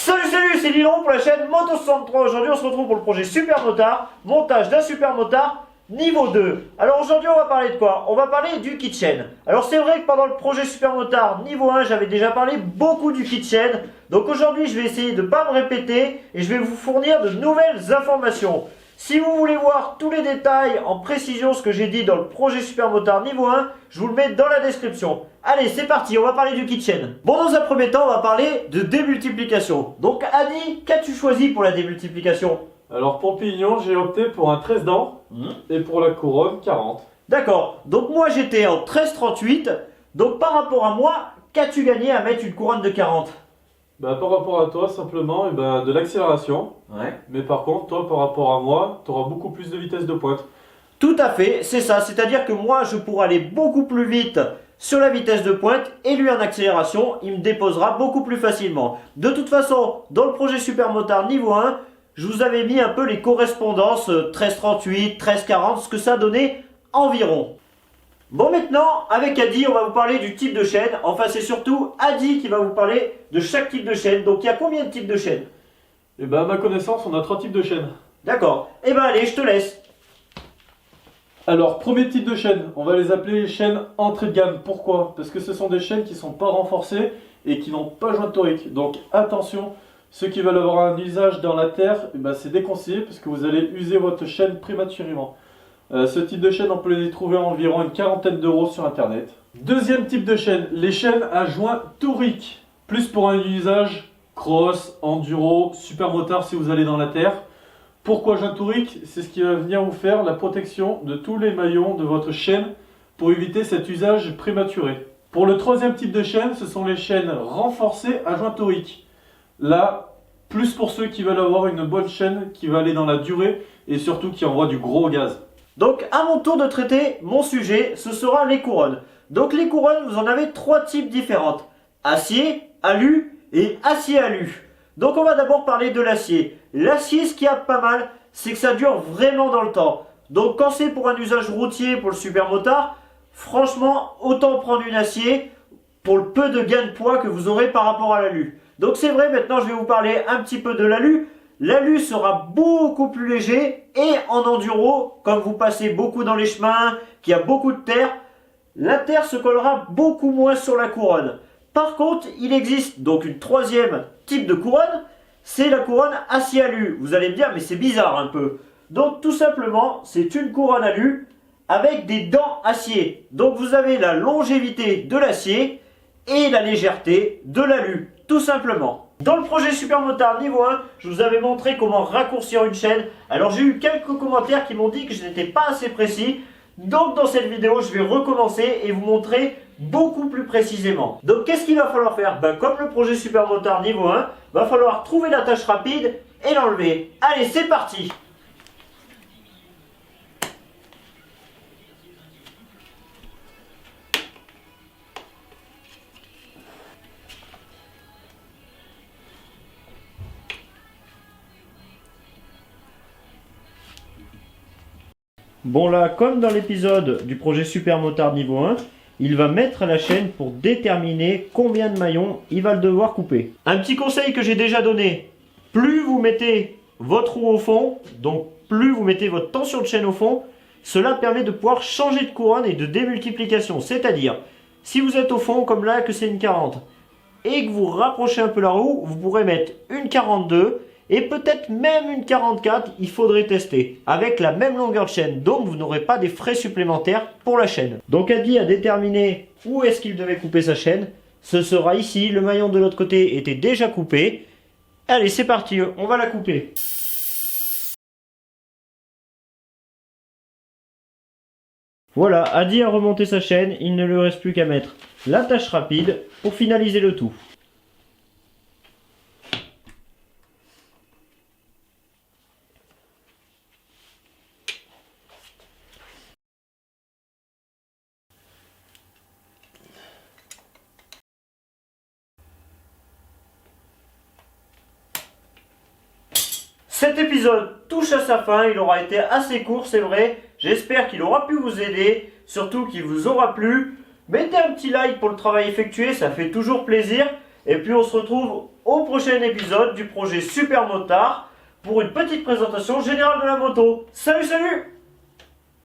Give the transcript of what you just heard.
Salut, c'est Lilon pour la chaîne Moto63. Aujourd'hui on se retrouve pour le projet Super Motard, montage d'un Super Motard niveau 2. Alors aujourd'hui on va parler de quoi? On va parler du kitchen. Alors c'est vrai que pendant le projet Super Motard niveau 1 j'avais déjà parlé beaucoup du kitchen. Donc aujourd'hui je vais essayer de ne pas me répéter et je vais vous fournir de nouvelles informations. Si vous voulez voir tous les détails en précision ce que j'ai dit dans le projet Super Motard niveau 1, je vous le mets dans la description. Allez, c'est parti, on va parler du kitchen. Bon, dans un premier temps, on va parler de démultiplication. Donc, Adi, qu'as-tu choisi pour la démultiplication? Alors pour le pignon, j'ai opté pour un 13 dents et pour la couronne 40. D'accord, donc moi j'étais en 13,38. Donc par rapport à moi, qu'as-tu gagné à mettre une couronne de 40? Par rapport à toi, simplement, de l'accélération. Ouais. Mais par contre, toi, par rapport à moi, tu auras beaucoup plus de vitesse de pointe. Tout à fait, c'est ça. C'est-à-dire que moi, je pourrai aller beaucoup plus vite sur la vitesse de pointe et lui en accélération, il me déposera beaucoup plus facilement. De toute façon, dans le projet Super Motard niveau 1, je vous avais mis un peu les correspondances 13,38, 13,40, ce que ça donnait environ. Bon, maintenant, avec Adi, on va vous parler du type de chaîne. Enfin, c'est surtout Adi qui va vous parler de chaque type de chaîne. Donc, il y a combien de types de chaînes? À ma connaissance, on a 3 types de chaînes. D'accord. Eh ben, allez, je te laisse. Alors, premier type de chaîne, on va les appeler chaînes entrée de gamme. Pourquoi? Parce que ce sont des chaînes qui ne sont pas renforcées et qui n'ont pas joint torique. Donc, attention, ceux qui veulent avoir un usage dans la terre, c'est déconseillé parce que vous allez user votre chaîne prématurément. Ce type de chaîne, on peut les trouver à environ une quarantaine d'euros sur internet. Deuxième type de chaîne, les chaînes à joint torique. Plus pour un usage cross, enduro, super motard si vous allez dans la terre. Pourquoi joint torique? C'est ce qui va venir vous faire la protection de tous les maillons de votre chaîne pour éviter cet usage prématuré. Pour le troisième type de chaîne, ce sont les chaînes renforcées à joint torique. Là, plus pour ceux qui veulent avoir une bonne chaîne qui va aller dans la durée et surtout qui envoie du gros gaz. Donc, à mon tour de traiter mon sujet, ce sera les couronnes. Donc, les couronnes, vous en avez 3 types différentes. Acier, alu et acier-alu. Donc, on va d'abord parler de l'acier. L'acier, ce qui a pas mal, c'est que ça dure vraiment dans le temps. Donc, quand c'est pour un usage routier, pour le super motard, franchement, autant prendre une acier pour le peu de gain de poids que vous aurez par rapport à l'alu. Donc, c'est vrai, maintenant, je vais vous parler un petit peu de l'alu. L'alu sera beaucoup plus léger et en enduro, comme vous passez beaucoup dans les chemins, qu'il y a beaucoup de terre, la terre se collera beaucoup moins sur la couronne. Par contre, il existe donc une troisième type de couronne, c'est la couronne acier-alu. Vous allez me dire, mais c'est bizarre un peu. Donc tout simplement, c'est une couronne alu avec des dents acier. Donc vous avez la longévité de l'acier et la légèreté de l'alu, tout simplement. Dans le projet Super Motard niveau 1, je vous avais montré comment raccourcir une chaîne. Alors j'ai eu quelques commentaires qui m'ont dit que je n'étais pas assez précis. Donc dans cette vidéo, je vais recommencer et vous montrer beaucoup plus précisément. Donc qu'est-ce qu'il va falloir faire? Comme le projet Super Motard niveau 1, va falloir trouver la tâche rapide et l'enlever. Allez, c'est parti! Bon là, comme dans l'épisode du projet Super Motard niveau 1, il va mettre la chaîne pour déterminer combien de maillons il va le devoir couper. Un petit conseil que j'ai déjà donné, plus vous mettez votre roue au fond, donc plus vous mettez votre tension de chaîne au fond, cela permet de pouvoir changer de couronne et de démultiplication. C'est-à-dire, si vous êtes au fond, comme là que c'est une 40, et que vous rapprochez un peu la roue, vous pourrez mettre une 42, et peut-être même une 44, il faudrait tester, avec la même longueur de chaîne, donc vous n'aurez pas des frais supplémentaires pour la chaîne. Donc Adi a déterminé où est-ce qu'il devait couper sa chaîne, ce sera ici, le maillon de l'autre côté était déjà coupé. Allez, c'est parti, on va la couper. Voilà, Adi a remonté sa chaîne, il ne lui reste plus qu'à mettre la tâche rapide pour finaliser le tout. Cet épisode touche à sa fin, il aura été assez court, c'est vrai. J'espère qu'il aura pu vous aider, surtout qu'il vous aura plu. Mettez un petit like pour le travail effectué, ça fait toujours plaisir. Et puis on se retrouve au prochain épisode du projet Super Motard pour une petite présentation générale de la moto. Salut, salut!